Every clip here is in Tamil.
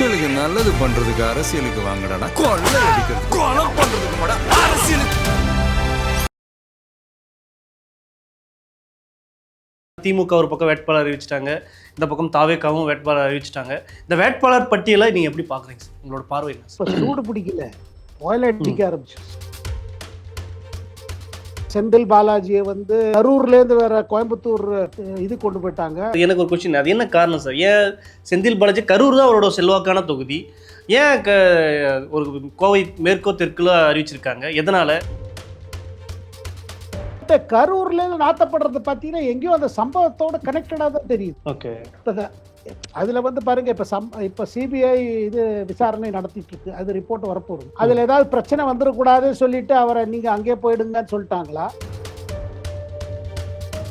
மக்களுக்கு நல்லது பண்றதுக்கு அரசியலுக்கு வாங்கடா, கொள்ளை அடிக்கிறது கொலை பண்றதுக்கு மாடா அரசியலுக்கு. திமுக ஒரு பக்கம் வேட்பாளர் அறிவிச்சிட்டாங்க, இந்த பக்கம் தாவேகாவும் வேட்பாளர் அறிவிச்சிட்டாங்க. இந்த வேட்பாளர் பட்டியலை நீங்க எப்படி பாக்குறீங்க சார்? உங்களோட பார்வை என்ன சார்? சூடு பிடிக்கல, அடிக்க ஆரம்பிச்சு. செந்தில் பாலாஜியை வந்து கரூர்ல இருந்து வேற கோயம்புத்தூர் இது கொண்டு போயிட்டாங்க. எனக்கு ஒரு கொஸ்டின், அது என்ன காரணம் சார்? ஏன் செந்தில் பாலாஜி கரூர் தான் அவரோட செல்வாக்கான தொகுதி, ஏன் ஒரு கோவை மேற்கோ தெற்குல அறிவிச்சிருக்காங்க? எதனால? கரூர்ல இருந்து நாத்தப்படுறது பாத்தீங்கன்னா எங்கேயோ அந்த சம்பவத்தோட கனெக்டடா தான் தெரியுது. ஓகே, அதுல வந்து பாருங்க, இப்ப சிபிஐ இது விசாரணை நடத்திட்டு இருக்கு, அது ரிப்போர்ட் வரப்போகுது. அதுல ஏதாவது பிரச்சனை வந்துடக்கூடாதுன்னு சொல்லிட்டு அவரை நீங்க அங்கே போயிடுங்கன்னு சொல்லிட்டாங்களா?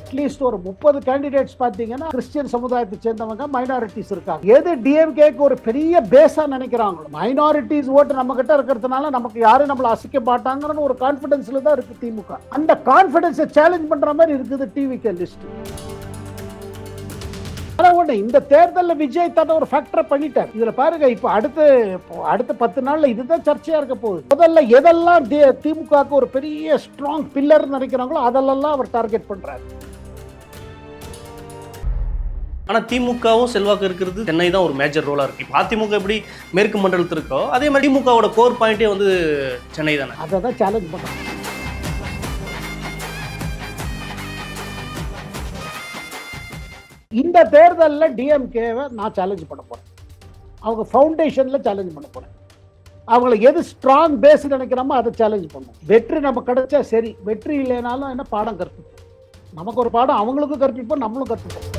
அட்லீஸ்ட் ஒரு 30 கேண்டிடேட்ஸ் பார்த்தீங்கன்னா கிறிஸ்டியன் சமுதாயத்தை சேர்ந்தவங்க, மைனாரிட்டிஸ் இருக்காங்க. எது டிஎம்கேக்கு ஒரு பெரிய பேஸா நினைக்கிறாங்களோ, மைனாரிட்டிஸ் ஓட்டு நம்ம கிட்ட இருக்கிறதுனால நமக்கு யாரும் நம்மளை அசைக்க மாட்டாங்கன்னு ஒரு கான்பிடன்ஸ்ல தான் இருக்கு திமுக. அந்த கான்பிடன்ஸை சேலஞ்ச் பண்ற மாதிரி இருக்குது டிவிகே லிஸ்ட். இந்த தேர்தலில் விஜய் தன்னை ஒரு ஃபேக்டரை பண்ணிட்டார். இதுல பாருங்க, இப்ப அடுத்த 10 நாள்ல இதுதான் சர்ச்சையா இருக்க போகுது. முதல்ல எதெல்லாம் திமுகவுக்கு ஒரு பெரிய ஸ்ட்ராங் பில்லர் நினைக்கிறாங்களோ அதெல்லாம் அவர் டார்கெட் பண்றாரு. ஆனால் திமுகவும் செல்வாக்கு இருக்கிறது சென்னை தான் ஒரு மேஜர் ரோலாக இருக்குது. இப்போ அதிமுக எப்படி மேற்கு மண்டலத்தில் இருக்கோ அதே மாதிரி திமுகவோட கோர் பாயிண்டே வந்து சென்னை தானே. அதை தான் சேலஞ்ச் பண்ணுறாங்க. இந்த தேர்தலில் டிஎம்கேவை நான் சேலஞ்ச் பண்ண போகிறேன். அவங்க ஃபவுண்டேஷனில் சேலஞ்ச் பண்ண போகிறேன். அவங்களை எது ஸ்ட்ராங் பேஸ் நினைக்கிறோமோ அதை சேலஞ்ச் பண்ணுவோம். வெற்றி நம்ம கிடைச்சா சரி, வெற்றி இல்லைனாலும் என்ன பாடம் கற்பிப்போம். நமக்கு ஒரு பாடம் அவங்களுக்கும் கற்பிப்போம், நம்மளும் கற்பிப்போம்.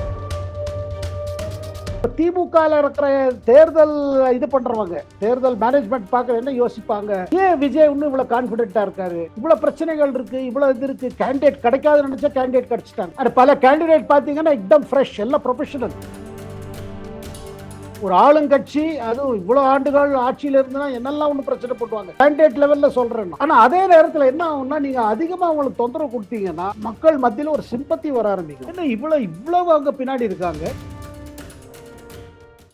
திமுக இருக்கிற தேர்தல் இது பண்றவங்க, தேர்தல் மேனேஜ்மெண்ட் பார்க்க என்ன யோசிப்பாங்க, ஏன் விஜய் இன்னும் இவ்வளவு கான்பிடென்டா இருக்காரு, இவ்வளவு பிரச்சனைகள் இருக்கு, இவ்வளவு இது இருக்கு, கேண்டிடேட் கிடைக்காது நினைச்சா கேண்டிடேட் கிடைச்சிட்டாங்க. அது பல கேண்டிடேட் பாத்தீங்கன்னா எக்தம் ஃப்ரெஷ், எல்லாம் ப்ரொஃபஷனல். ஒரு ஆளுங்கட்சி அதுவும் இவ்வளவு ஆண்டுகள் ஆட்சியில இருந்துன்னா என்னெல்லாம் ஒண்ணு பிரச்சனை போட்டுவாங்க, கேண்டிடேட் லெவல்ல சொல்றேன். ஆனா அதே நேரத்துல என்ன ஆகும்னா, நீங்க அதிகமா அவங்களுக்கு தொந்தரவு கொடுத்தீங்கன்னா மக்கள் மத்தியில ஒரு சிம்பத்தி வர ஆரம்பிக்கும். என்ன இவ்வளவு அவங்க பின்னாடி இருக்காங்க.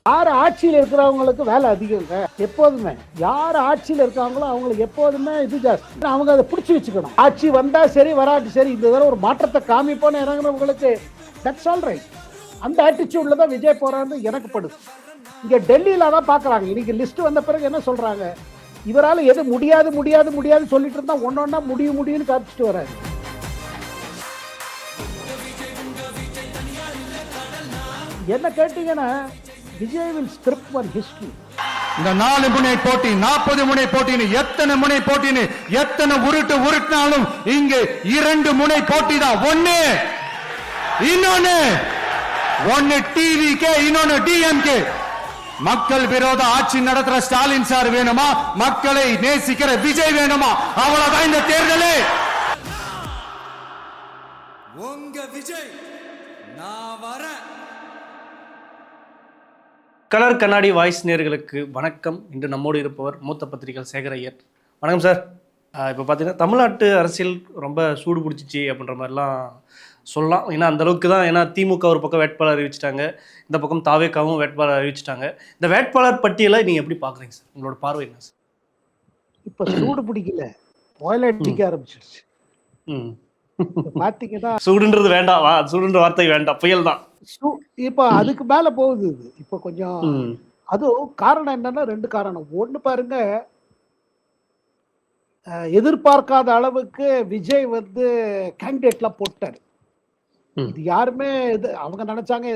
யார் ஆட்சியில் இருக்கிறவங்களுக்கு வேலை அதிகங்க எப்போதுமே. யார் ஆட்சியில் இருக்காங்களோ அவங்களுக்கு எப்போதுமே இது ஜாஸ்தி. அவங்க அதை பிடிச்சி வச்சுக்கணும். ஆட்சி வந்தா சரி, வராட்டி சரி, இந்த தடவை ஒரு மாற்றத்தை காமிப்போன்னு இறங்குறவங்களுக்கு தட்ஸ் ஆல் ரைட். அந்த ஆட்டிடியூட்ல தான் விஜய் போறான்னு எனக்கு படுது. இங்க டெல்லியில தான் பாக்குறாங்க. இன்னைக்கு லிஸ்ட் வந்த பிறகு என்ன சொல்றாங்க, இவரால் எது முடியாது முடியாது முடியாது சொல்லிட்டு இருந்தா ஒன்னொன்னா முடியும்னு காமிச்சிட்டு வராரு. என்ன கேட்டீங்கன்னா, Vijay will script one history. இந்த 4 முனை போட்டி, 40 முனை போட்டின்னு எத்தனை முனை போட்டின்னு எத்தனை உருட்டினாலும் இங்கே 2 முனை போட்டி தான். ஒன்னு டிவிகே, இன்னொன்னு டிஎம்கே. மக்கள் விரோத ஆட்சி நடத்துற ஸ்டாலின் சார் வேணுமா, மக்களை நேசிக்கிற விஜய் வேணுமா? அவ்வளவுதான் இந்த தேர்தலே. உங்க விஜய் நான் வரேன். கலர் கண்ணாடி வாய்ஸ் நேயர்களுக்கு வணக்கம். இன்று நம்மோடு இருப்பவர் மூத்த பத்திரிகையாளர் சேகர் ஐயர். வணக்கம் சார். இப்போ பார்த்தீங்கன்னா தமிழ்நாட்டு அரசியல் ரொம்ப சூடு பிடிச்சிச்சு அப்படின்ற மாதிரிலாம் சொல்லலாம். ஏன்னா அந்தளவுக்கு தான். ஏன்னா திமுக ஒரு பக்கம் வேட்பாளர் அறிவிச்சிட்டாங்க, இந்த பக்கம் தாவேகாவும் வேட்பாளர் அறிவிச்சிட்டாங்க. இந்த வேட்பாளர் பட்டியலை நீங்கள் எப்படி பார்க்குறீங்க சார்? உங்களோட பார்வை என்ன சார்? இப்போ சூடு பிடிக்கல, அடிக்க ஆரம்பிச்சிருச்சு. பார்த்தீங்கன்னா சூடுன்றது வேண்டாம், சூடுன்ற வார்த்தை வேண்டாம், புயல் தான். இப்ப அதுக்கு மேல போகுது இது. இப்ப கொஞ்சம் அதுவும் காரணம் என்னன்னா 2 காரணம். ஒண்ணு பாருங்க, எதிர்பார்க்காத அளவுக்கு விஜய் வந்து கேண்டிடேட்லாம் போட்டாரு. இது யாருமே அவங்க நினைச்சாங்க,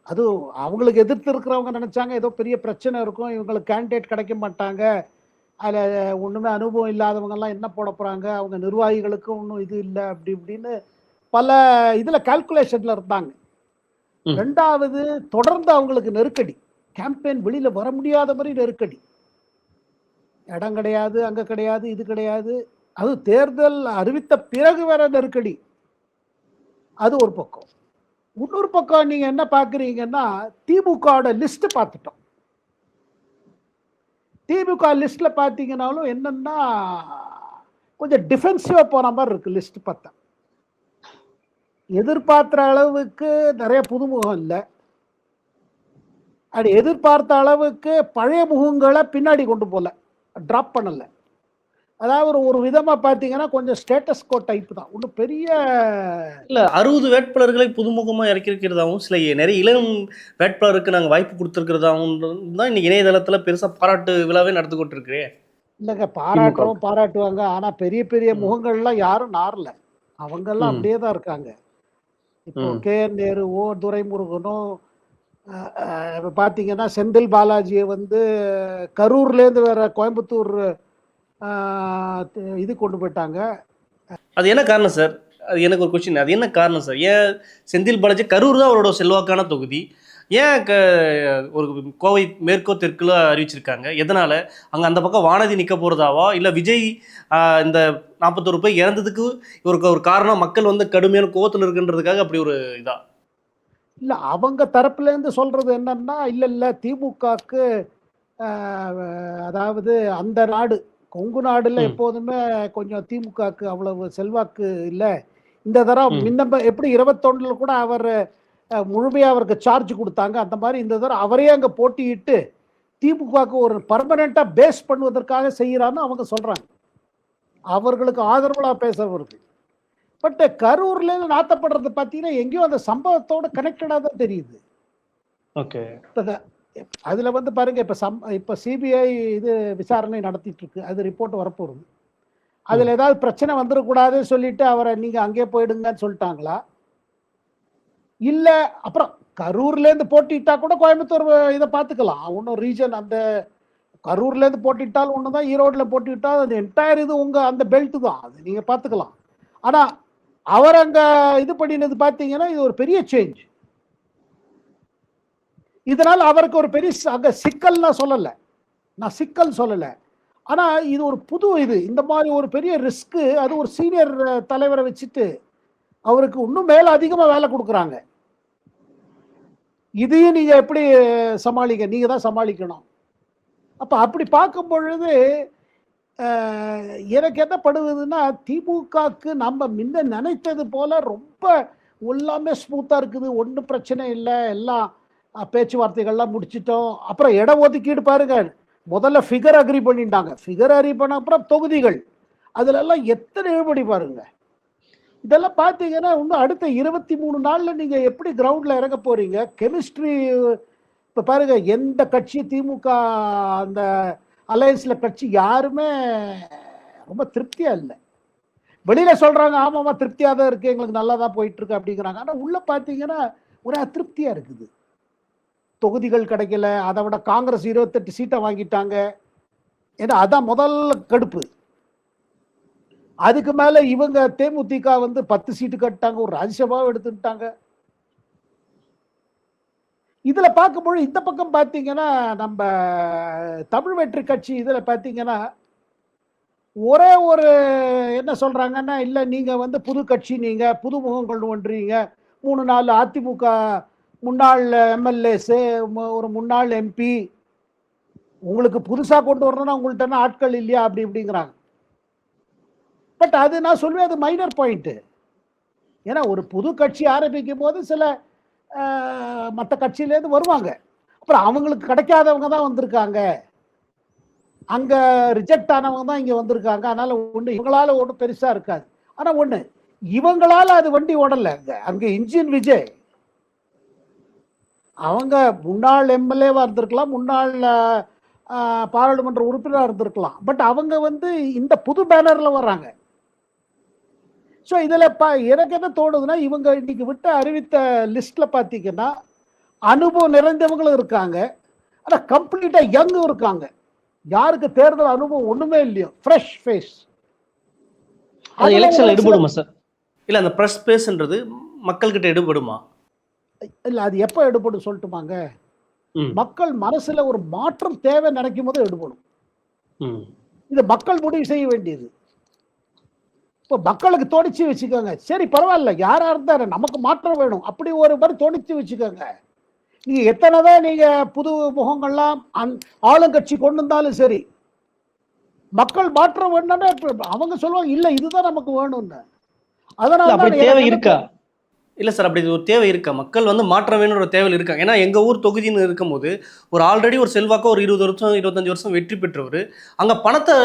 அது அவங்களுக்கு எதிர்த்து இருக்கிறவங்க நினைச்சாங்க ஏதோ பெரிய பிரச்சனை இருக்கும், இவங்களுக்கு கேண்டிடேட் கிடைக்க மாட்டாங்க, அதுல ஒண்ணுமே அனுபவம் இல்லாதவங்க எல்லாம் என்ன போட போறாங்க, அவங்க நிர்வாகிகளுக்கும் ஒன்றும் இது இல்லை, அப்படி இப்படின்னு பல இதுல கால்குலேஷன்ல இருந்தாங்க. 2வது, தொடர்ந்து அவங்களுக்கு நெருக்கடி, கேம்பெயின் வெளியில வர முடியாத மாதிரி நெருக்கடி. இடம் கிடையாது, அங்க கிடையாது, இது கிடையாது. அது தேர்தல் அறிவித்த பிறகு வேற நெருக்கடி. அது ஒரு பக்கம். இன்னொரு பக்கம் நீங்க என்ன பாக்குறீங்கன்னா, திமுக லிஸ்ட் பார்த்துட்டோம். திமுக லிஸ்ட்ல பாத்தீங்கன்னாலும் என்னன்னா கொஞ்சம் டிஃபென்சிவா போற மாதிரி இருக்கு லிஸ்ட் பார்த்தா. எதிர்பார்க்கிற அளவுக்கு நிறைய புதுமுகம் இல்லை. அது எதிர்பார்த்த அளவுக்கு பழைய முகங்களை பின்னாடி கொண்டு போகல, ட்ராப் பண்ணல. அதாவது ஒரு விதமா பார்த்தீங்கன்னா கொஞ்சம் ஸ்டேட்டஸ் கோ டைப் தான், ஒன்றும் பெரிய இல்ல 60 வேட்பாளர்களை புதுமுகமா இறக்கியிருக்கிறதாவும் சில நிறைய இளம் வேட்பாளருக்கு நாங்க வாய்ப்பு கொடுத்துருக்கிறதாவும் தான் இன்னைக்கு இணையதளத்துல பெருசா பாராட்டு விழாவே நடந்து கொண்டிருக்கு. இல்லைங்க. பாராட்டுவாங்க. ஆனா பெரிய பெரிய முகங்கள்லாம் யாரும் நாரல, அவங்கெல்லாம் அப்படியே தான் இருக்காங்க. இப்போ KN நேரு, துரைமுருகனும் பார்த்தீங்கன்னா செந்தில் பாலாஜியை வந்து கரூர்லேருந்து வேற கோயம்புத்தூர் இது கொண்டு போயிட்டாங்க. அது என்ன காரணம் சார்? அது எனக்கு ஒரு கொஸ்டின். அது என்ன காரணம் சார்? ஏன் செந்தில் பாலாஜி கரூர் தான் அவரோட செல்வாக்கான தொகுதி, ஏன் ஒரு கோவை மேற்கோ தெற்குல அறிவிச்சிருக்காங்க? எதனால அங்கே அந்த பக்கம் வானதி நிற்க போகிறதாவா, இல்லை விஜய் இந்த 41 பேர் இறந்ததுக்கு ஒரு காரணம் மக்கள் வந்து கடுமையான கோவத்தில் இருக்குன்றதுக்காக அப்படி ஒரு இதா? இல்லை, அவங்க தரப்புலேருந்து சொல்றது என்னன்னா, இல்லை திமுகவுக்கு அதாவது அந்த நாடு கொங்கு நாடுல எப்போதுமே கொஞ்சம் திமுகவுக்கு அவ்வளவு செல்வாக்கு இல்லை. இந்த தரம் எப்படி 21 கூட அவர் முழுமையா அவருக்கு சார்ஜ் கொடுத்தாங்க, அந்த மாதிரி இந்த தரம் அவரே அங்க போட்டியிட்டு திமுகவுக்கு ஒரு பர்மனண்டா பேஸ் பண்ணுவதற்காக செய்யறான்னு அவங்க சொல்றாங்க, அவர்களுக்கு ஆதரவுலா பேசுறவர்கள். பட் கரூர்ல இருந்து நாத்தப்படுறது பார்த்தீங்கன்னா எங்கேயோ அந்த சம்பவத்தோட கனெக்டடா தான் தெரியுது. ஓகே, அதுல வந்து பாருங்க, இப்ப சிபிஐ இது விசாரணை நடத்திட்டு இருக்கு, அது ரிப்போர்ட் வரப்போகுது. அதுல ஏதாவது பிரச்சனை வந்துடக்கூடாதுன்னு சொல்லிட்டு அவரை நீங்க அங்கே போயிடுங்கன்னு சொல்லிட்டாங்களா, இல்ல அப்புறம் கரூர்ல இருந்து போட்டிட்டா கூட கோயம்புத்தூர் இதை பார்த்துக்கலாம், ஒன்றும் ரீஜன் அந்த கரூர்ல இருந்து போட்டிட்டாலும் ஒண்ணுதான், ஈரோடுல போட்டிட்டாலும் அந்த என்டையர் இது உங்க அந்த பெல்ட் தான், அது நீங்க பார்த்துக்கலாம். ஆனா அவர் அங்க இது பண்ணினது பார்த்தீங்கன்னா இது ஒரு பெரிய சேஞ்ச். இதனால் அவருக்கு ஒரு பெரிய அங்க சிக்கல் நான் சிக்கல் சொல்லல, ஆனா இது ஒரு புது இது, இந்த மாதிரி ஒரு பெரிய ரிஸ்க். அது ஒரு சீனியர் தலைவரை வச்சுட்டு அவருக்கு இன்னும் மேல அதிகமா வேலை கொடுக்குறாங்க. இதையும் நீங்க எப்படி சமாளிக்க, நீங்க தான் சமாளிக்கணும். அப்ப அப்படி பார்க்கும் பொழுது எனக்கு என்ன படுவதுன்னா, திமுகக்கு நம்ம முன்ன நினைத்தது போல ரொம்ப எல்லாமே ஸ்மூத்தா இருக்குது, ஒன்றும் பிரச்சனை இல்லை, எல்லாம் பேச்சுவார்த்தைகள்லாம் முடிச்சிட்டோம். அப்புறம் இட ஒதுக்கீடு பாருங்க, முதல்ல ஃபிகர் அக்ரி பண்ணிட்டாங்க, ஃபிகர் அக்ரி பண்ண அப்புறம் தொகுதிகள், அதுல எல்லாம் எத்தனை இழுபடி பாருங்க. இதெல்லாம் பார்த்தீங்கன்னா இன்னும் அடுத்த 23 நாள்ல நீங்க எப்படி கிரவுண்ட்ல இறங்க போறீங்க? கெமிஸ்ட்ரி இப்ப பாருங்க, எந்த கட்சி திமுக அந்த அலையன்ஸ்ல கட்சி யாருமே ரொம்ப திருப்தியா இல்லை. வெளியில சொல்றாங்க ஆமாமா திருப்தியா தான் இருக்கு, எங்களுக்கு நல்லா தான் போயிட்டு இருக்கு அப்படிங்கிறாங்க. ஆனா உள்ள பாத்தீங்கன்னா ஒரு அதிருப்தியா இருக்குது, தொகுதிகள் கிடைக்கல. அதை விட காங்கிரஸ் 28 சீட்டை வாங்கிட்டாங்க, ஏன்னா அதான் முதல் கடுப்பு. அதுக்கு மேல இவங்க தேமுதிக வந்து 10 சீட்டு கட்டாங்க, ஒரு ராஜ்யசபாவை எடுத்துட்டாங்க. இதுல பார்க்கும்போது இந்த பக்கம் பார்த்தீங்கன்னா நம்ம தமிழ் வெற்றி கட்சி இதுல பார்த்தீங்கன்னா ஒரே ஒரு என்ன சொல்றாங்கன்னா, இல்ல நீங்க வந்து புது கட்சி, நீங்க புது முகம் கொண்டு வந்துறீங்க, 3-4 அதிமுக முன்னாள் எம்எல்ஏஸ், ஒரு முன்னாள் எம்பி, உங்களுக்கு புதுசா கொண்டு வரணும்னா உங்கள்கிட்ட ஆட்கள் இல்லையா அப்படி இப்படிங்கிறாங்க. பட் அது நான் சொல்லுவேன் அது மைனர் பாயிண்ட். ஏன்னா ஒரு புது கட்சி ஆரம்பிக்கும் போது சில மற்ற கட்சியிலேருந்து வருவாங்க, அப்புறம் அவங்களுக்கு கிடைக்காதவங்க தான் வந்திருக்காங்க, அங்க ரிஜெக்ட் ஆனவங்க தான் இங்க வந்திருக்காங்க. அதனால ஒண்ணு இவங்களால ஒன்றும் பெருசா இருக்காது. ஆனா ஒண்ணு இவங்களால அது வண்டி ஓடல. அங்க இன்ஜின் விஜய் அவங்க முன்னாள் எம்எல்ஏவா இருந்திருக்கலாம், முன்னாள் பாராளுமன்ற உறுப்பினராக இருந்திருக்கலாம், பட் அவங்க வந்து இந்த புது பேனர்ல வர்றாங்க. ஸோ இதுல எனக்கு என்ன தோணுதுன்னா, இவங்க இன்னைக்கு விட்டு அறிவித்த லிஸ்ட்ல பாத்தீங்கன்னா அனுபவம் நிறைந்தவங்களும் இருக்காங்க, ஆனா கம்ப்ளீட்டா யங்கும் இருக்காங்க. யாருக்கு தேர்தல் அனுபவம் ஒண்ணுமே இல்லையோ, ஃப்ரெஷ் ஃபேஸ். அது எலெக்ஷன்ல எடுபடுமா சார்? இல்ல அந்த பிரஸ் பேஸ்ன்றது மக்கள்கிட்ட எடுபடுமா? இல்ல அது எப்ப எடுபடும் சொல்லட்டுமாங்க, மக்கள் மனசுல ஒரு மாற்றம் தேவை நினைக்கும் போது எடுபடும். இது மக்கள் முடிவு செய்ய வேண்டியது. இப்போ மக்களுக்கு தோணிச்சு வச்சுக்கோங்க, சரி பரவாயில்ல யாரா இருந்தாரு நமக்கு மாற்றம் வேணும் அப்படி ஒரு மாதிரி தோணிச்சு வச்சுக்கோங்க. நீங்க எத்தனைதான் நீங்க புது முகங்கள்லாம் ஆளுங்கட்சி கொண்டு வந்தாலும் சரி, மக்கள் மாற்றம் வேணும்னா அவங்க சொல்லுவாங்க இல்ல இதுதான் நமக்கு வேணும்னு. அதனால தேவை இருக்கா? இல்லை சார், அப்படி ஒரு தேவை இருக்கா? மக்கள் வந்து மாற்றம் வேணுன்ற தேவை இருக்காங்க. ஏன்னா எங்கள் ஊர் தொகுதின்னு இருக்கும்போது ஒரு ஆல்ரெடி ஒரு செல்வாக்கா ஒரு 20 வருஷம் 25 வருஷம் வெற்றி பெற்றவர் அங்கே பணத்தை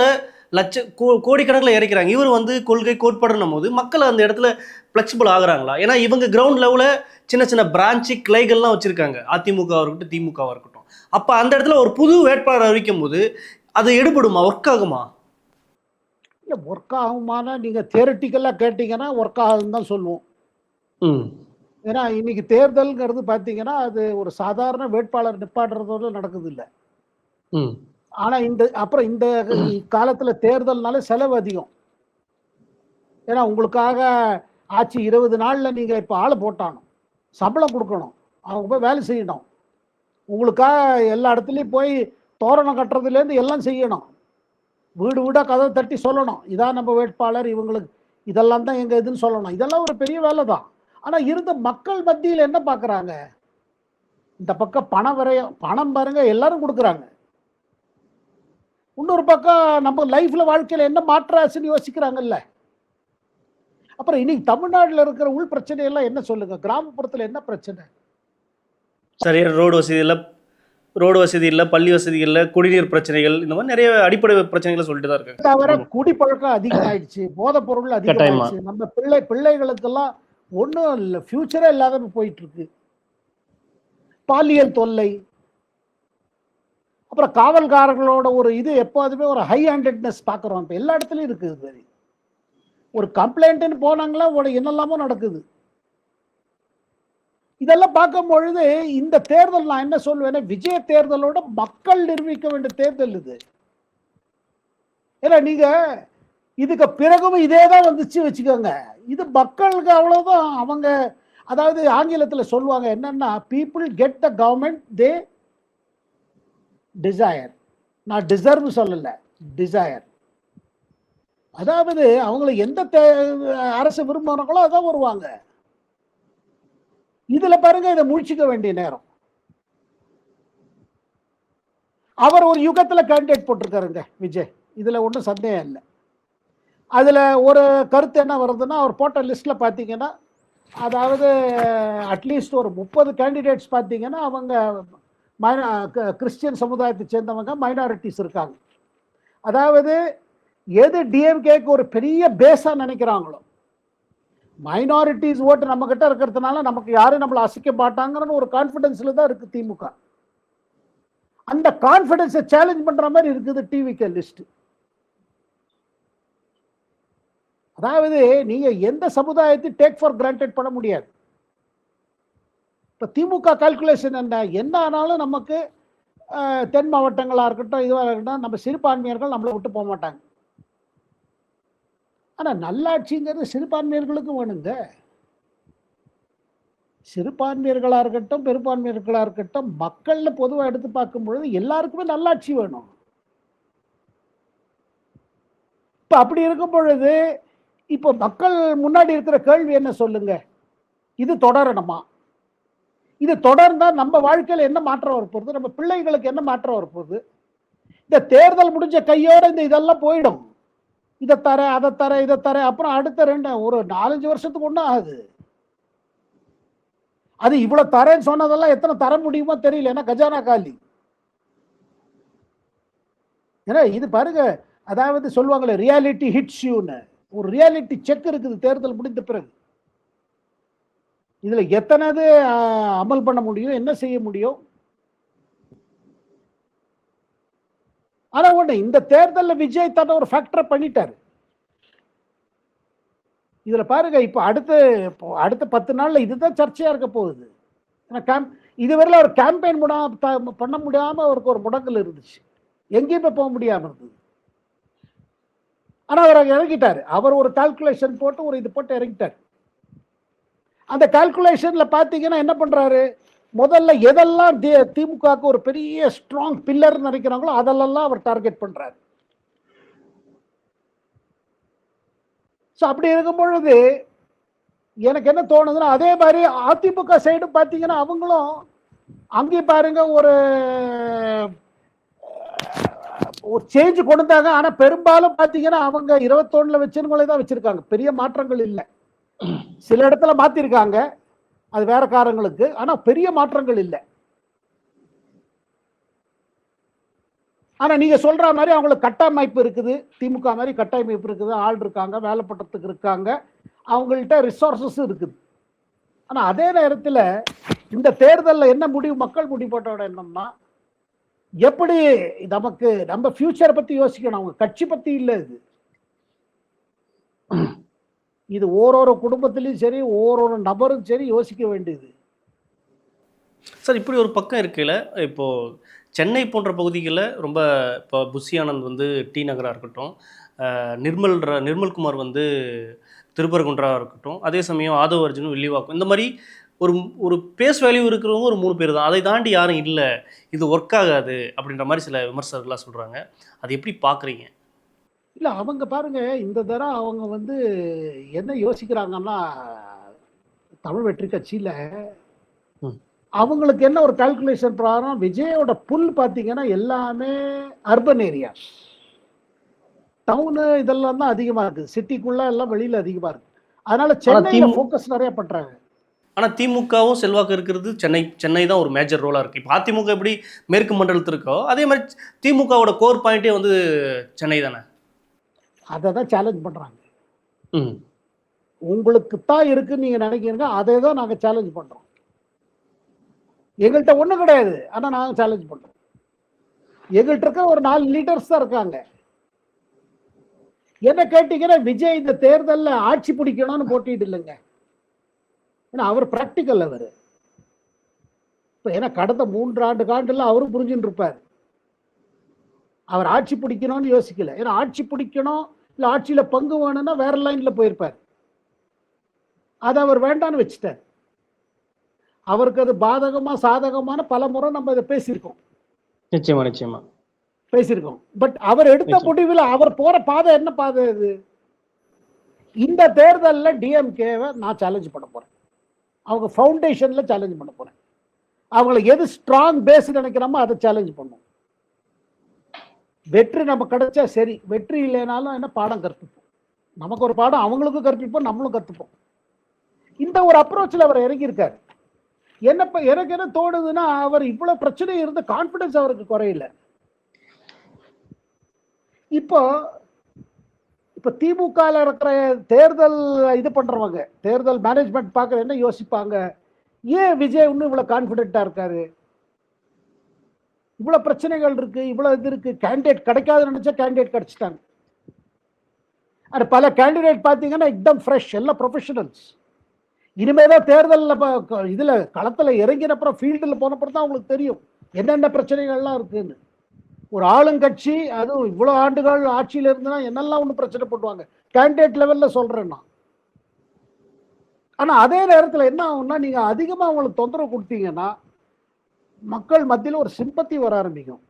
கோடிக்கணக்கில் இறைக்கிறாங்க. இவர் வந்து கொள்கை கோட்பாடுன்னும் போது மக்கள் அந்த இடத்துல ஃப்ளெக்சிபிள் ஆகுறாங்களா? ஏன்னா இவங்க கிரவுண்ட் லெவலில் சின்ன சின்ன பிரான்ச்சு கிளைகள்லாம் வச்சுருக்காங்க, அதிமுகவாக இருக்கட்டும் திமுகவாக இருக்கட்டும். அப்போ அந்த இடத்துல ஒரு புது வேட்பாளர் அறிவிக்கும் போது அது எடுபடுமா, ஒர்க் ஆகுமா? இல்லை, ஒர்க் ஆகுமானா நீங்கள் தியரட்டிக்கலாக கேட்டிங்கன்னா ஒர்க் ஆகுதுன்னு தான் சொல்லுவோம். ஏன்னா இன்னைக்கு தேர்தல்ங்கிறது பார்த்தீங்கன்னா அது ஒரு சாதாரண வேட்பாளர் நிப்பாடுறதோட நடக்குது இல்லை. ஆனா அப்புறம் இந்த காலத்துல தேர்தல்னால செலவு அதிகம். ஏன்னா உங்களுக்காக ஆட்சி 20 நாள்ல நீங்க இப்ப ஆளை போட்டானோ, சம்பளம் கொடுக்கணும், அவங்க போய் வேலை செய்யணும், உங்களுக்காக எல்லா இடத்துலயும் போய் தோரணம் கட்டுறதுல இருந்து எல்லாம் செய்யணும், வீடு வீடா கதவை தட்டி சொல்லணும் இதான் நம்ம வேட்பாளர், இவங்களுக்கு இதெல்லாம் தான் எங்க இதுன்னு சொல்லணும். இதெல்லாம் ஒரு பெரிய வேலை தான். ஆனா இருந்த மக்கள் மத்தியில் என்ன பாக்குறாங்க, இந்த பக்கம் பணம் பாருங்க எல்லாரும் கொடுக்குறாங்க, இன்னொரு பக்கம் நம்ம லைஃப்ல வாழ்க்கையில என்ன மாற்றாச்சுன்னு யோசிக்கிறாங்கல்ல. அப்புறம் இன்னைக்கு தமிழ்நாட்டில் இருக்கிற உள் பிரச்சனை எல்லாம் என்ன சொல்லுங்க, கிராமப்புறத்துல என்ன பிரச்சனை? சரியா ரோடு வசதி இல்லை, பள்ளி வசதி இல்லை, குடிநீர் பிரச்சனைகள், இந்த மாதிரி நிறைய அடிப்படை பிரச்சனைகளை சொல்லிட்டு தான் இருக்காங்க. தவிர குடிப்பழக்கம் அதிகமாயிடுச்சு, போதைப் பொருள் அதிகமாயிடுச்சு, நம்ம பிள்ளைகளுக்கெல்லாம் ஒன்றும் இல்லை, ஃபியூச்சரே இல்லாத போயிட்டு இருக்கு, பாலியல் தொல்லை, அப்புறம் காவல்காரர்களோட ஒரு இது எப்போதுமே ஒரு ஹை ஹேண்டட்னஸ் பார்க்குறோம். இப்போ எல்லா இடத்துலையும் இருக்குது. ஒரு கம்ப்ளைண்ட்னு போனாங்களா என்னெல்லாமோ நடக்குது. இதெல்லாம் பார்க்கும் பொழுது இந்த தேர்தல் நான் என்ன சொல்லுவேன்னா விஜய தேர்தலோட மக்கள் நிர்வகிக்க வேண்டிய தேர்தல் இது. ஏன்னா நீங்க இதுக்கு பிறகும் இதே தான் வந்துச்சு வச்சுக்கோங்க, இது மக்களுக்கு அவ்வளவுதான். அவங்க அதாவது ஆங்கிலத்தில் சொல்லுவாங்க என்னன்னா, people get the government they desire. நான் டிசர்வ் சொல்லல, டிசையர். அதாவது அவங்களை எந்த அரசு விரும்புகிறாங்களோ அதான் வருவாங்க. இதுல பாருங்க, இதை முழிச்சுக்க வேண்டிய நேரம். அவர் ஒரு யுகத்துல கேண்டிடேட் போட்டிருக்காருங்க விஜய், இதுல ஒன்றும் சந்தேகம் இல்லை. அதுல ஒரு கருத்து என்ன வருதுன்னா, அவர் போட்ட லிஸ்ட்ல பாத்தீங்கன்னா, அதாவது அட்லீஸ்ட் ஒரு 30 கேண்டிடேட்ஸ் பார்த்தீங்கன்னா அவங்க கிறிஸ்டியன் சமுதாயத்தை சேர்ந்தவங்க, மைனாரிட்டிஸ் இருக்காங்க. அதாவது எது டிஎம்கேக்கு ஒரு பெரிய பேஸா நினைக்கிறாங்களோ, மைனாரிட்டிஸ் ஓட்டு நம்ம கிட்ட இருக்கிறதுனால நமக்கு யாரும் நம்மளை அசைக்க மாட்டாங்கன்னு ஒரு கான்பிடன்ஸ்ல தான் இருக்கு திமுக. அந்த கான்பிடன்ஸை சேலஞ்ச் பண்ற மாதிரி இருக்குது டிவிகே லிஸ்ட். அதாவது நீங்க எந்த சமுதாயத்தை டேக் ஃபார் கிராண்டட் பண்ண முடியாது. இப்போ திமுக கால்குலேஷன் என்ன ஆனாலும் நமக்கு தென் மாவட்டங்களாக இருக்கட்டும், இதுவாக இருக்கட்டும், நம்ம சிறுபான்மையர்கள் நம்மளை விட்டு போக மாட்டாங்க. ஆனால் நல்லாட்சிங்கிறது சிறுபான்மையர்களுக்கும் வேணுங்க. சிறுபான்மையர்களாக இருக்கட்டும் பெரும்பான்மையர்களாக இருக்கட்டும், மக்களில் பொதுவாக எடுத்து பார்க்கும் பொழுது எல்லாருக்குமே நல்லாட்சி வேணும். இப்போ அப்படி இருக்கும் பொழுது இப்போ மக்கள் முன்னாடி இருக்கிற கேள்வி என்ன சொல்லுங்க, இது தொடரணுமா? இது தொடர்ந்தா நம்ம வாழ்க்கையில் என்ன மாற்றம் வரப்போகுது, நம்ம பிள்ளைகளுக்கு என்ன மாற்றம் வரப்போகுது? இந்த தேர்தல் முடிஞ்ச கையோட இந்த இதெல்லாம் போயிடும். இதை தர அதை தர இதை தர, அப்புறம் அடுத்த ஒரு 4-5 வருஷத்துக்கு ஒன்றும் ஆகுது. அது இவ்வளவு தரேன்னு சொன்னதெல்லாம் எத்தனை தர முடியுமோ தெரியல, ஏன்னா கஜானா காலி. ஏன்னா இது பாருங்க, அதாவது சொல்லுவாங்களே ரியாலிட்டி ஹிட்ஸ் யூன்னு, ஒரு ரியாலிட்டி செக் இருக்குது தேர்தல் முடிந்த பிறகு. இதுல எத்தனை அமல் பண்ண முடியும், என்ன செய்ய முடியும்? ஆனா ஒண்ணு, இந்த தேர்தலில் விஜய் தன்னை ஒரு ஃபேக்டரை பண்ணிட்டாரு. இதுல பாருங்க, இப்ப அடுத்த 10 நாள்ல இதுதான் சர்ச்சையா இருக்க போகுது. இதுவரையில ஒரு கேம்பெயின் பண்ண முடியாம அவருக்கு ஒரு முடங்கல் இருந்துச்சு, எங்கேயுமே போக முடியாம இருந்தது. ஆனா அவர் இறங்கிட்டாரு. அவர் ஒரு கால்குலேஷன் போட்டு ஒரு இது போட்டு இறங்கிட்டார். அந்த கால்குலேஷன்ல பாத்தீங்கன்னா என்ன பண்றாரு, முதல்ல எதெல்லாம் திமுகவுக்கு ஒரு பெரிய ஸ்ட்ராங் பில்லர் நினைக்கிறாங்களோ அதெல்லாம் அவர் டார்கெட் பண்றாரு. அப்படி இருக்கும் பொழுது எனக்கு என்ன தோணுதுன்னா, அதே மாதிரி அதிமுக சைடு பாத்தீங்கன்னா அவங்களும் அங்கேயும் பாருங்க ஒரு சேஞ்ச் கொண்டாங்க. ஆனா பெரும்பாலும் பாத்தீங்கன்னா அவங்க 21 வச்சிருக்கவங்களே தான் வச்சிருக்காங்க, பெரிய மாற்றங்கள் இல்லை. சில இடத்துல மாத்திருக்காங்க, அது வேற காரணங்களுக்கு. ஆனா பெரிய மாற்றங்கள் இல்லை. ஆனா நீங்க சொல்ற மாதிரி அவங்களுக்கு கட்டமைப்பு இருக்குது, திமுக மாதிரி கட்டமைப்பு இருக்குது, ஆள் இருக்காங்க, வேலை பண்றதுக்கு இருக்காங்க, அவங்கள்ட்ட ரிசோர்சஸ் இருக்குது. ஆனா அதே நேரத்தில் இந்த தேர்தலில் என்ன முடிவு மக்கள் முடிவு போட்டோட என்னன்னா, எப்படி நமக்கு நம்ம ஃபியூச்சரை பத்தி யோசிக்கணும், அவங்க கட்சி பத்தி இல்லை. இது ஓரொரு குடும்பத்திலையும் சரி, ஓரொரு நபரும் சரி யோசிக்க வேண்டியது. சார் இப்படி ஒரு பக்கம் இருக்கையில், இப்போ சென்னை போன்ற பகுதிகளில் ரொம்ப இப்போ புஷி ஆனந்த் வந்து டி நகராக இருக்கட்டும், நிர்மல்குமார் வந்து திருப்பரங்குன்றாக இருக்கட்டும், அதே சமயம் ஆதவ அர்ஜுனும் வில்லிவாக்கம், இந்த மாதிரி ஒரு ஒரு பேஸ் வேல்யூ இருக்கிறவங்க ஒரு 3 பேர் தான். அதை தாண்டி யாரும் இல்லை, இது ஒர்க் ஆகாது அப்படின்ற மாதிரி சில விமர்சகர்களாக சொல்கிறாங்க. அது எப்படி பார்க்குறீங்க? இல்லை, அவங்க பாருங்க, இந்த தடவை அவங்க வந்து என்ன யோசிக்கிறாங்கன்னா, தமிழ் வெற்றி கட்சியில் அவங்களுக்கு என்ன ஒரு கால்குலேஷன் பிரகாரம், விஜயோட புல் பார்த்தீங்கன்னா எல்லாமே அர்பன் ஏரியா, டவுனு இதெல்லாம் தான் அதிகமாக இருக்குது, சிட்டிக்குள்ள எல்லாம் வெளியில் அதிகமாக இருக்குது. அதனால சென்னையில் ஃபோக்கஸ் நிறைய பண்ணுறாங்க. ஆனால் திமுகவும் செல்வாக்கு இருக்கிறது சென்னை தான் ஒரு மேஜர் ரோலாக இருக்குது. இப்போ அதிமுக எப்படி மேற்கு மண்டலத்தில் இருக்கோ, அதே மாதிரி திமுகவோட கோர் பாயிண்டே வந்து சென்னை தானே. அதை தான் சேலஞ்ச் பண்ணுறாங்க. உங்களுக்கு தான் இருக்குன்னு நீங்கள் நினைக்கிறீங்க, அதை தான் நாங்கள் சேலஞ்ச் பண்ணுறோம். எங்கள்கிட்ட ஒன்றும் கிடையாது, ஆனால் நாங்கள் சேலஞ்ச் பண்ணுறோம். எங்கள்கிட்ட இருக்க ஒரு 4 லீடர்ஸ் தான் இருக்காங்க. என்ன கேட்டீங்கன்னா, விஜய் இந்த தேர்தலில் ஆட்சி பிடிக்கணும்னு போட்டிட்டு இல்லைங்க. ஏன்னா அவர் பிராக்டிக்கல், அவர் இப்போ ஏன்னா கடந்த 3 ஆண்டு காண்டில் அவரும் புரிஞ்சுட்டு இருப்பார். அவர் ஆட்சி பிடிக்கணும்னு யோசிக்கல. ஏன்னா ஆட்சி பிடிக்கணும் இல்லை ஆட்சியில் பங்கு வேணும்னா வேற லைனில் போயிருப்பார். அதை அவர் வேண்டான்னு வச்சுட்டார். அவருக்கு அது பாதகமா சாதகமான பல முறை நம்ம இதை பேசியிருக்கோம். நிச்சயமா பேசியிருக்கோம். பட் அவர் எடுத்த முடிவில் அவர் போற பாதை என்ன பாதை? இது இந்த தேர்தலில் டிஎம்கேவை நான் சேலஞ்ச் பண்ண போறேன். அவங்க ஃபவுண்டேஷன்ல சேலஞ்ச் பண்ண போறேன். அவங்களுக்கு எது ஸ்ட்ராங் பேஸ் நினைக்கிறோமோ அதை சேலஞ்ச் பண்ணும். வெற்றி நம்ம கிடைச்சா சரி, வெற்றி இல்லைனாலும் என்ன பாடம் கற்பிப்போம். நமக்கு ஒரு பாடம், அவங்களுக்கும் கற்பிப்போம், நம்மளும் கற்றுப்போம். இந்த ஒரு அப்ரோச்சில் அவர் இறங்கியிருக்காரு. எனக்கு என்ன தோணுதுன்னா, அவர் இவ்வளவு பிரச்சனை இருந்த கான்பிடன்ஸ் அவருக்கு குறையில. இப்போ திமுக இருக்கிற தேர்தல் இது பண்றவங்க, தேர்தல் மேனேஜ்மெண்ட் பார்க்கற என்ன யோசிப்பாங்க, ஏன் விஜய் இன்னும் இவ்வளவு கான்பிடென்ட்டா இருக்காரு? இவ்வளவு பிரச்சனைகள் இருக்கு, இவ்வளவு இது இருக்கு, கேண்டிடேட் கிடைக்காதுன்னு நினைச்சா கேண்டிடேட் கிடைச்சிட்டாங்க. அது பல கேண்டிடேட் பார்த்தீங்கன்னா எக்தம் ஃப்ரெஷ், எல்லாம் ப்ரொஃபஷனல்ஸ். இனிமேதான் தேர்தலில் இதுல களத்துல இறங்கினப்புறம், ஃபீல்டில் போனப்புறம் தான் அவங்களுக்கு தெரியும் என்னென்ன பிரச்சனைகள்லாம் இருக்குன்னு. ஒரு ஆளுங்கட்சி அதுவும் இவ்வளவு ஆண்டுகள் ஆட்சியில் இருந்துன்னா என்னெல்லாம் ஒன்று பிரச்சனை பண்ணுவாங்க, கேண்டிடேட் லெவல்ல சொல்றேன்னா. ஆனா அதே நேரத்தில் என்ன ஆகும்னா, நீங்க அதிகமா அவங்களுக்கு தொந்தரவு கொடுத்தீங்கன்னா மக்கள் மத்தியில் ஒரு சிம்பத்தி வர ஆரம்பிக்கும்.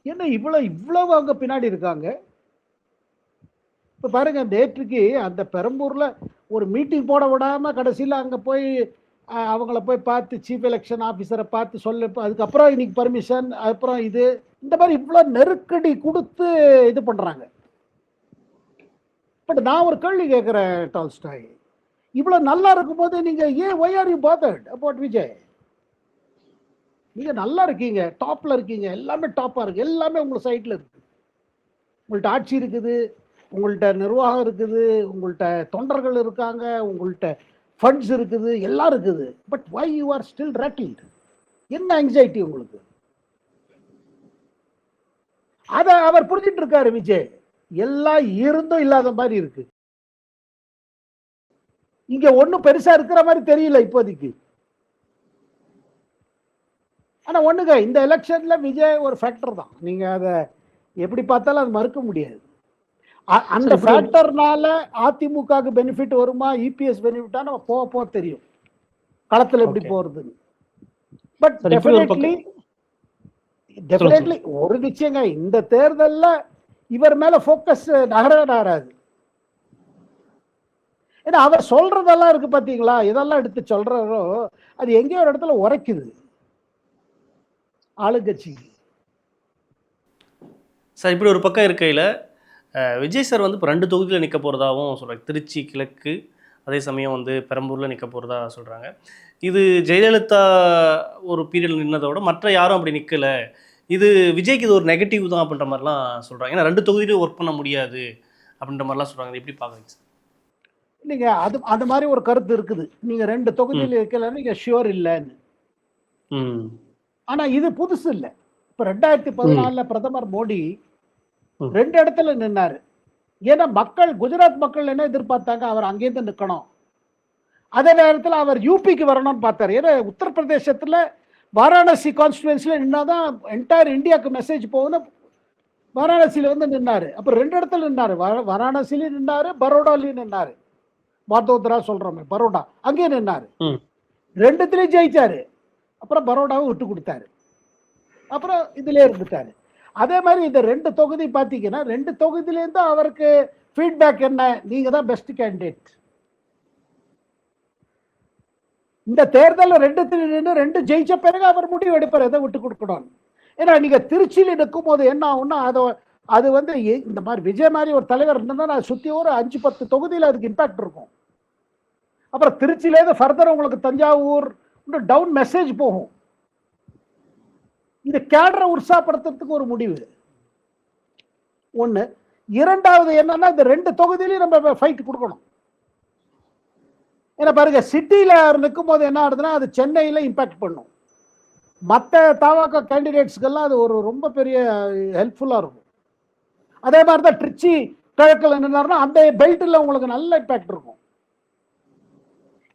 என்ன இவ்வளவு அவங்க பின்னாடி இருக்காங்க. இப்ப பாருங்க, நேற்றுக்கு அந்த பெரம்பூர்ல ஒரு மீட்டிங் போட விடாம கடைசியில் அங்க போய் அவங்கள போய் பார்த்து, சீஃப் எலெக்ஷன் ஆஃபீஸரை பார்த்து சொல்ல, அதுக்கப்புறம் இன்னைக்கு பர்மிஷன், அப்புறம் இது, இந்த மாதிரி இவ்வளவு நெருக்கடி கொடுத்து இது பண்றாங்க. பட் நான் ஒரு கேள்வி கேட்கிறேன் டால்ஸ்டாய், இவ்வளவு நல்லா இருக்கும்போது நீங்க ஏன் why are you bothered about Vijay? நீங்க நல்லா இருக்கீங்க, டாப்ல இருக்கீங்க, எல்லாமே டாப்பா இருக்கு, எல்லாமே உங்க சைட்ல இருக்கு. உங்கள்ட்ட ஆட்சி இருக்குது, உங்கள்ட்ட நிர்வாகம் இருக்குது, உங்கள்ட்ட தொண்டர்கள் இருக்காங்க, உங்கள்ட்ட ஃபண்ட்ஸ் இருக்குது, எல்லாம் இருக்குது. But why you are still rattled? என்ன ஆங்ஸைட்டி உங்களுக்கு? அதை அவர் புரிஞ்சிட்டு இருக்காரு விஜய். எல்லாம் இருந்தும் இல்லாத மாதிரி இருக்கு. இங்க ஒன்னும் பெருசா இருக்கிற மாதிரி தெரியல இப்போதைக்கு. ஆனா ஒண்ணுங்க, இந்த எலெக்ஷன்ல விஜய் ஒரு ஃபேக்டர் தான். நீங்க அதை எப்படி பார்த்தாலும் அது மறுக்க முடியாது. அந்த ஃபேக்டர்னால அதிமுகவுக்கு பெனிஃபிட் வருமா, இபிஎஸ் பெனிஃபிட்டா நம்ம போக தெரியும் களத்துல எப்படி போறதுன்னு. பட் டெஃபினெட்லி ஒரு நிச்சயங்க, இந்த தேர்தல்ல இவர் மேல போக்கஸ் நகராது. ஏன்னா அவர் சொல்றதெல்லாம் இருக்கு பாத்தீங்களா, இதெல்லாம் எடுத்து சொல்றாரோ அது எங்கேயோ ஒரு இடத்துல உரைக்குது ஆளுங்கட்சி. சார் இப்படி ஒரு பக்கம் இருக்கையில், விஜய் சார் வந்து இப்போ 2 தொகுதியில் நிற்க போகிறதாகவும் சொல்கிறாங்க. திருச்சி கிழக்கு, அதே சமயம் வந்து பெரம்பூரில் நிற்க போகிறதா சொல்கிறாங்க. இது ஜெயலலிதா ஒரு பீரியட் நின்னதோட மற்ற யாரும் அப்படி நிற்கல. இது விஜய்க்கு இது ஒரு நெகட்டிவ் தான் அப்படின்ற மாதிரிலாம் சொல்கிறாங்க. ஏன்னா 2 தொகுதியிலும் ஒர்க் பண்ண முடியாது அப்படின்ற மாதிரிலாம் சொல்கிறாங்க. எப்படி பார்க்குறீங்க சார்? இல்லைங்க, அது அந்த மாதிரி ஒரு கருத்து இருக்குது. நீங்கள் 2 தொகுதியில் இருக்கலன்னு நீங்கள் ஷியோர் இல்லைன்னு. ஆனால் இது புதுசு இல்லை. இப்போ 2014 பிரதமர் மோடி 2 இடத்துல நின்னாரு. ஏன்னா மக்கள், குஜராத் மக்கள் என்ன எதிர்பார்த்தாங்க, அவர் அங்கேருந்து நிற்கணும். அதே நேரத்தில் அவர் யூபிக்கு வரணும்னு பார்த்தார். ஏன்னா உத்தரப்பிரதேசத்தில் வாரணாசி கான்ஸ்டுவன்சியில் நின்னாதான் என்டையர் இந்தியாவுக்கு மெசேஜ் போகணும். வாரணாசியில் வந்து நின்னாரு. அப்புறம் 2 இடத்துல நின்னாரு. வாரணாசிலையும் நின்னாரு, பரோடாலையும் நின்னாரு. வாதோதரா சொல்றோமே, பரோடா அங்கேயும் நின்னாரு. 2த்துலயும் ஜெயிச்சாரு. அப்புறம் பரோடாவை விட்டு கொடுத்தாரு. அப்புறம் இதுல இருந்துட்டாரு. அதே மாதிரி இந்த 2 தொகுதி பார்த்தீங்கன்னா 2 தொகுதியிலேருந்து அவருக்கு ஃபீட்பேக் என்ன, நீங்க தான் பெஸ்ட் கேண்டிடேட். இந்த தேர்தலில் 2 ஜெயிச்ச பிறகு அவர் முடிவு எடுப்பார் எதை விட்டு கொடுக்கணும். ஏன்னா நீங்க திருச்சியில் நிற்கும் போது என்ன ஆகும்னா, அது வந்து இந்த மாதிரி விஜய் மாதிரி ஒரு தலைவர் இருந்தால் சுற்றி ஒரு 5-10 தொகுதியில் அதுக்கு இம்பாக்ட் இருக்கும். அப்புறம் திருச்சியிலேருந்து ஃபர்தர் உங்களுக்கு தஞ்சாவூர் டவுன் மெசேஜ் போகும். இந்த கேடரை உற்சாகப்படுத்துறதுக்கு ஒரு முடிவு ஒண்ணு. இரண்டாவது என்னன்னா, இந்த 2 தொகுதியிலையும் நம்ம ஃபைட் கொடுக்கணும். ஏன்னா பாருங்க, சிட்டியில நிற்கும் போது என்ன ஆகுதுன்னா, அது சென்னையில இம்பாக்ட் பண்ணும். மற்ற தாவாக்க கேண்டிடேட்ஸ்க்கெல்லாம் அது ஒரு ரொம்ப பெரிய ஹெல்ப்ஃபுல்லா இருக்கும். அதே மாதிரி தான் திருச்சி கிழக்கில் நின்னாருன்னா அந்த பெல்ட்டில் உங்களுக்கு நல்ல இம்பாக்ட் இருக்கும்.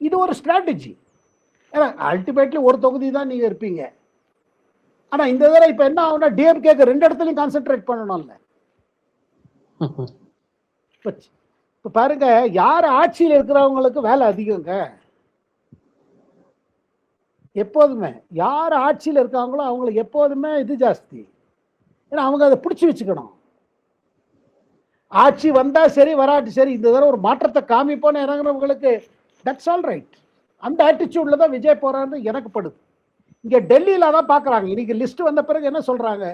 இது ஒரு ஸ்ட்ராட்டஜி. ஏன்னா அல்டிமேட்லி ஒரு தொகுதி தான் நீங்க இருப்பீங்க. ஆனா இந்த தடவை இப்ப என்ன ஆகும்னா, டிஎம்கேக்கு 2 இடத்துலையும் கான்சென்ட்ரேட் பண்ணணும்ல. இப்ப பாருங்க, யார் ஆட்சியில் இருக்கிறவங்களுக்கு வேலை அதிகங்க. எப்போதுமே யார் ஆட்சியில் இருக்காங்களோ அவங்களுக்கு எப்போதுமே இது ஜாஸ்தி. ஏன்னா அவங்க அதை பிடிச்சி வச்சுக்கணும். ஆட்சி வந்தா சரி, வராட்டி சரி, இந்த தடவை ஒரு மாற்றத்தை காமிப்போன்னு இறங்குறவங்களுக்கு தட்ஸ் ஆல் ரைட். அந்த ஆட்டிடியூட்ல தான் விஜய் போறாருன்னு எனக்கு படுது. இங்க டெல்லியில தான் பாக்குறாங்க. இன்னைக்கு லிஸ்ட் வந்த பிறகு என்ன சொல்றாங்க,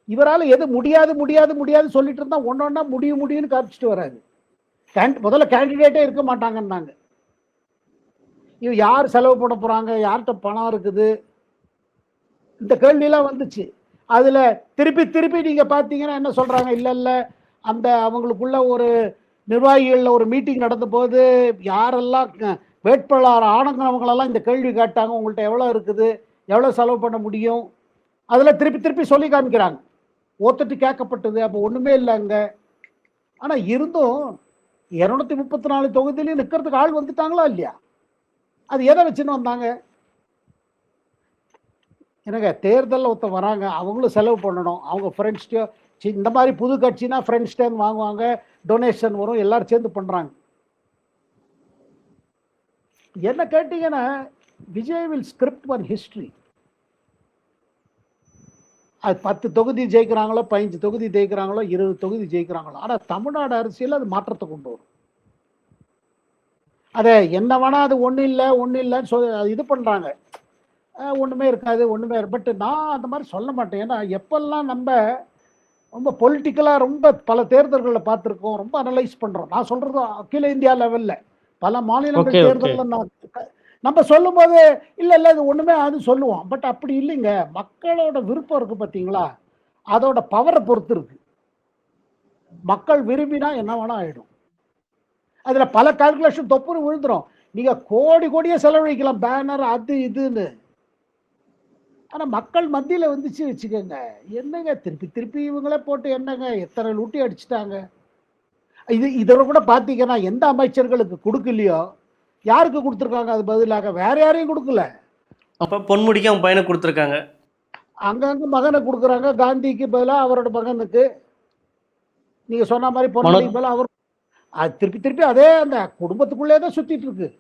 இவரால் எது முடியாது முடியாது முடியாது சொல்லிட்டு இருந்தா ஒன்னொன்னா முடியும்னு காமிச்சிட்டு வராது. முதல்ல கேண்டிடேட்டே இருக்க மாட்டாங்கன்னாங்க. இவ யார் செலவு பண்ண போறாங்க, யார்கிட்ட பணம் இருக்குது, இந்த கேள்வியெல்லாம் வந்துச்சு. அதுல திருப்பி நீங்க பாத்தீங்கன்னா என்ன சொல்றாங்க, இல்ல அந்த அவங்களுக்குள்ள ஒரு நிர்வாகிகள்ல ஒரு மீட்டிங் நடந்த போது யாரெல்லாம் வேட்பாளர் ஆனவங்களெல்லாம் இந்த கேள்வி கேட்டாங்க, உங்கள்கிட்ட எவ்வளவு இருக்குது, எவ்வளவு செலவு பண்ண முடியும், அதில் திருப்பி சொல்லி காமிக்கிறாங்க. ஒருத்தட்டு கேட்கப்பட்டது, அப்போ ஒண்ணுமே இல்லைங்க. ஆனா இருந்தும் 234 தொகுதியிலையும் நிற்கிறதுக்கு ஆள் வந்துட்டாங்களா இல்லையா? அது எதை வச்சுன்னு வந்தாங்க? எனக்கு தேர்தலில் ஒருத்தர் வராங்க, அவங்களும் செலவு பண்ணணும். அவங்க ஃப்ரெண்ட்ஸ்டையோ, இந்த மாதிரி புது கட்சினா ஃப்ரெண்ட்ஸ் டைம் வாங்குவாங்க, டொனேஷன் வரும், எல்லாரும் சேர்ந்து பண்றாங்க. என்ன கேட்டீங்கன்னா, Vijay will script one history. அது 10 தொகுதி ஜெயிக்கிறாங்களோ, 15 தொகுதி ஜெயிக்கிறாங்களோ, 20 தொகுதி ஜெயிக்கிறாங்களோ, ஆனால் தமிழ்நாடு அரசியல் அது மாற்றத்தை கொண்டு வரும். அதை என்ன வேணா அது ஒன்றும் இல்லைன்னு சொல்லி இது பண்ணுறாங்க, ஒன்றுமே இருக்காது, பட் நான் அந்த மாதிரி சொல்ல மாட்டேன். ஏன்னா எப்பெல்லாம் நம்ம ரொம்ப பொலிட்டிக்கலாக ரொம்ப பல தேர்தல்களை பார்த்துருக்கோம், ரொம்ப அனலைஸ் பண்ணுறோம். நான் சொல்கிறது அகில இந்தியா லெவலில் பல மாநிலங்கள் தேர்தலில் நம்ம சொல்லும் போது இல்லை இது ஒன்றுமே அது சொல்லுவோம். பட் அப்படி இல்லைங்க, மக்களோட விருப்பம் இருக்கு பார்த்தீங்களா, அதோட பவரை பொறுத்து இருக்கு. மக்கள் விரும்பினா என்ன வேணா ஆயிடும். அதில் பல கால்குலேஷன் தொப்புன்னு விழுந்துடும். நீங்கள் கோடியே செலவழிக்கலாம், பேனர் அது இதுன்னு. ஆனால் மக்கள் மத்தியில் வந்துச்சு வச்சுக்கோங்க, என்னங்க திருப்பி இவங்களே போட்டு என்னங்க எத்தனை லூட்டி அடிச்சுட்டாங்க. இதில் கூட பார்த்தீங்கன்னா எந்த அமைச்சர்களுக்கு கொடுக்கலையோ யாருக்கு கொடுத்துருக்காங்க, அது பதிலாக வேற யாரையும் கொடுக்கல. அப்போ பொன்முடிக்கு அவன் பையனை கொடுத்துருக்காங்க, அங்கங்கே மகனை கொடுக்குறாங்க. காந்திக்கு பதிலாக அவரோட மகனுக்கு, நீங்க சொன்ன மாதிரி பொன்முடிக்கு பதிலாக அவர். அது திருப்பி அதே அந்த குடும்பத்துக்குள்ளே தான் சுத்திட்டு இருக்கு.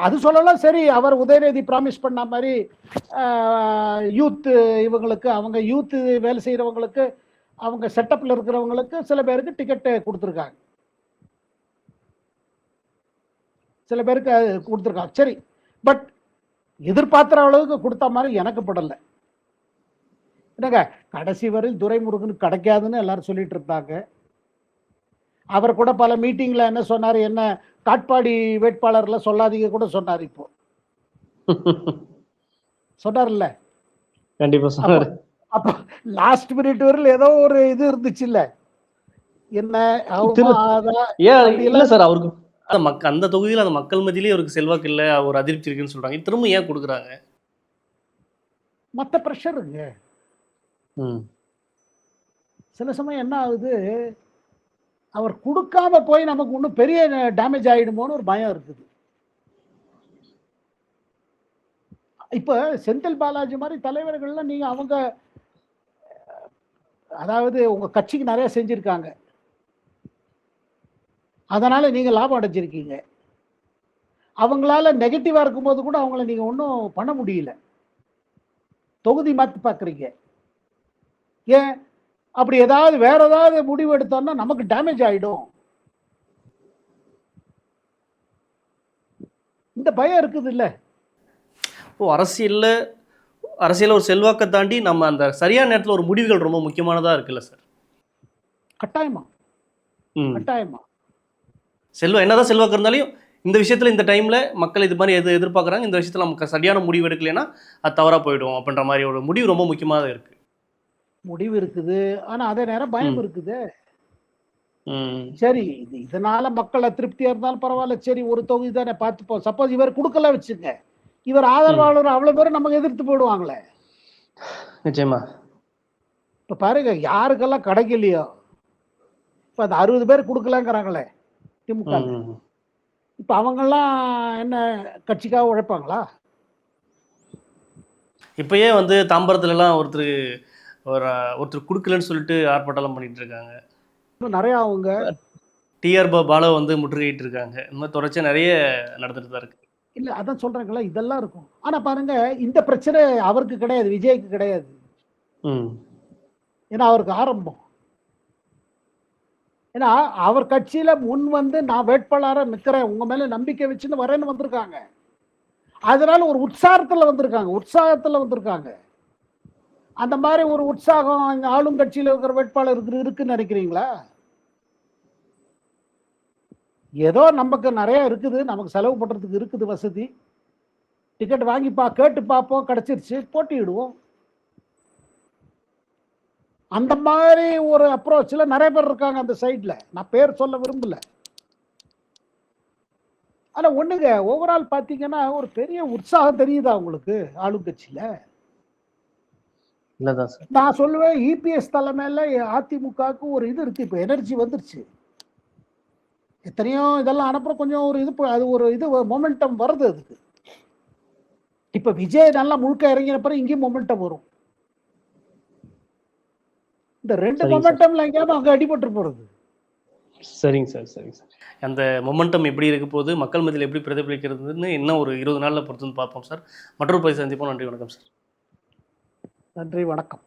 அது சொல்லலாம் சரி. அவர் உதயநிதி ப்ராமிஸ் பண்ண மாதிரி யூத் இவங்களுக்கு, அவங்க யூத் வேலை செய்யறவங்களுக்கு, அவங்க செட்டப்ல இருக்கிறவங்களுக்கு சில பேருக்கு டிக்கெட் கொடுத்துருக்காங்க, சில பேருக்கு கொடுத்துருக்காங்க. சரி, பட் எதிர்பார்க்குற அளவுக்கு கொடுத்த மாதிரி எனக்கு படலை. என்னங்க கடைசி வரையில் துரைமுருகனுக்கு கிடைக்காதுன்னு எல்லாரும் சொல்லிட்டு இருந்தாங்க. அவர் கூட பல மீட்டிங்ல என்ன சொன்னார், என்ன காட்பாடி வேட்பாளர்ல சொல்லாதீங்க கூட சொன்னார். இப்போ சொன்னார்ல. கண்டிப்பா அப்ப சொன்னாரு. அப்ப லாஸ்ட் மினிட் வரையில ஏதோ ஒரு இது இருந்துச்சு இல்ல, என்ன திரு ஏன் அப்படி இல்ல எல்லாம் சார் அவருக்கு அந்த தொகுதியில் அந்த மக்கள் மத்தியிலேயே அவருக்கு செல்வாக்கு இல்லை, ஒரு அதிருப்தி இருக்குன்னு சொல்றாங்க. திரும்ப ஏன் கொடுக்குறாங்க? மத்த ப்ரெஷருங்க. ம். சில சமயம் என்ன ஆகுது, அவர் கொடுக்காம போய் நமக்கு இன்னும் பெரிய டேமேஜ் ஆயிடுமோன்னு ஒரு பயம் இருக்குது. இப்ப செந்தில் பாலாஜி மாதிரி தலைவர்கள்லாம் நீங்க அவங்க, அதாவது உங்க கட்சிக்கு நிறைய செஞ்சிருக்காங்க, அதனால நீங்க லாபம் அடைஞ்சிருக்கீங்க. அவங்களால நெகட்டிவா இருக்கும்போது கூட அவங்கள நீங்க ஒன்றும் பண்ண முடியல, தொகுதி மாத்தி பார்க்குறீங்க. ஏன் அப்படி ஏதாவது வேற ஏதாவது முடிவு எடுத்தோம்னா நமக்கு டேமேஜ் ஆயிடும், இந்த பயம் இருக்குது இல்ல. ஓ, அரசியல்ல ஒரு செல்வாக்கை தாண்டி நம்ம அந்த சரியான நேரத்தில் ஒரு முடிவுகள் ரொம்ப முக்கியமானதா இருக்குல்ல சார்? கட்டாயமா ம். கட்டாயமா. என்னதான் செல்வாக்கு இருந்தாலும் இந்த விஷயத்துல இந்த டைம்ல மக்கள் இது மாதிரி எதிர்பார்க்குறாங்க, இந்த விஷயத்துல நமக்கு சரியான முடிவு எடுக்கலைன்னா அது தவறா போயிடும் அப்படின்ற மாதிரி ஒரு முடிவு ரொம்ப முக்கியமாக இருக்கு. முடிவு இருக்குது, ஆனா அதே நேரம் பயம் ம். இருக்குது. ம். சரி, இதனால மக்கள் அதிருப்தியா இருந்தாலும் பரவாயில்ல, சரி ஒரு தொகுதி தானே பார்த்துப்போம். சப்போஸ் இவர் கொடுக்கல வச்சுங்க, இவர் ம். ஆதரவாளர் அவ்வளவு பேரும் நமக்கு எதிர்த்து போடுவாங்களே. நிச்சயமா. இப்ப பாருங்க, யாருக்கெல்லாம் கிடைக்கலையோ, இப்ப அந்த 60 பேர் கொடுக்கலங்கிறாங்களே திமுக, ம். இப்ப அவங்கெல்லாம் என்ன கட்சிக்காக உழைப்பாங்களா? இப்பயே வந்து தாம்பரத்துல எல்லாம் ஒருத்தர் கொடுக்கலன்னு சொல்லிட்டு ஆர்ப்பாட்டம் பண்ணிட்டு இருக்காங்க. இன்னும் நிறைய அவங்க டிஆர் பாலா வந்து முற்றுகையிட்டு இருக்காங்க. இந்த மாதிரி தொடர்ச்சியா நிறைய நடந்துட்டு தான் இருக்கு. இல்ல, அதான் சொல்றாங்களா, இதெல்லாம் இருக்கும். ஆனா பாருங்க, இந்த பிரச்சனை அவருக்கு கிடையாது, விஜய்க்கு கிடையாது. ம். ஏன்னா அவருக்கு ஆரம்பம். ஏன்னா அவர் கட்சியில முன் வந்து நான் வேட்பாளரா நிக்கிறேன், உங்க மேல நம்பிக்கை வச்சுன்னு வரேன்னு வந்திருக்காங்க. அதனால ஒரு உற்சாகத்துல வந்திருக்காங்க. அந்த மாதிரி ஒரு உற்சாகம் இந்த ஆளும் கட்சியில இருக்கிற வேட்பாளருக்கு இருக்குன்னு நினைக்கிறீங்களா? ஏதோ நமக்கு நிறைய இருக்குது, நமக்கு செலவு பண்றதுக்கு இருக்குது வசதி, டிக்கெட் வாங்கி கேட்டு பார்ப்போம், கிடைச்சிருச்சு போட்டியிடுவோம். அந்த மாதிரி ஒரு அப்ரோச்ல நிறைய பேர் இருக்காங்க அந்த சைட்ல, நான் பேர் சொல்ல விரும்பல. ஆனா ஒண்ணுங்க, ஓவரால் பாத்தீங்கன்னா ஒரு பெரிய உற்சாகம் தெரியுதா உங்களுக்கு ஆளுங்கட்சியில? இல்லதான் சார். நான் சொல்லுவேன், இபிஎஸ் தலைமையில அதிமுகவுக்கு ஒரு இது இருக்கு, இப்ப எனர்ஜி வந்துருச்சு. எத்தனையோ இதெல்லாம் அனுப்புற கொஞ்சம் ஒரு இது, அது ஒரு இது மொமெண்டம் வருது அதுக்கு. இப்ப விஜய் நல்லா முழுக்க இறங்கின பிறகு இங்கேயும் மொமெண்டம் வரும். இந்த ரெண்டு சரிங்க சார். மொமெண்டம்ல எங்கேயாவது அங்க அடிபட்டு போறது. சரிங்க சார். சரிங்க சார். அந்த மொமெண்டம் எப்படி இருக்க போகுது, மக்கள் மத்தியில் எப்படி பிரதிபலிக்கிறதுன்னு இன்னும் ஒரு 20 நாளில் பொறுத்து பார்ப்போம் சார். மற்றொரு பதிவு சந்திப்போம். நன்றி, வணக்கம் சார். நன்றி, வணக்கம்.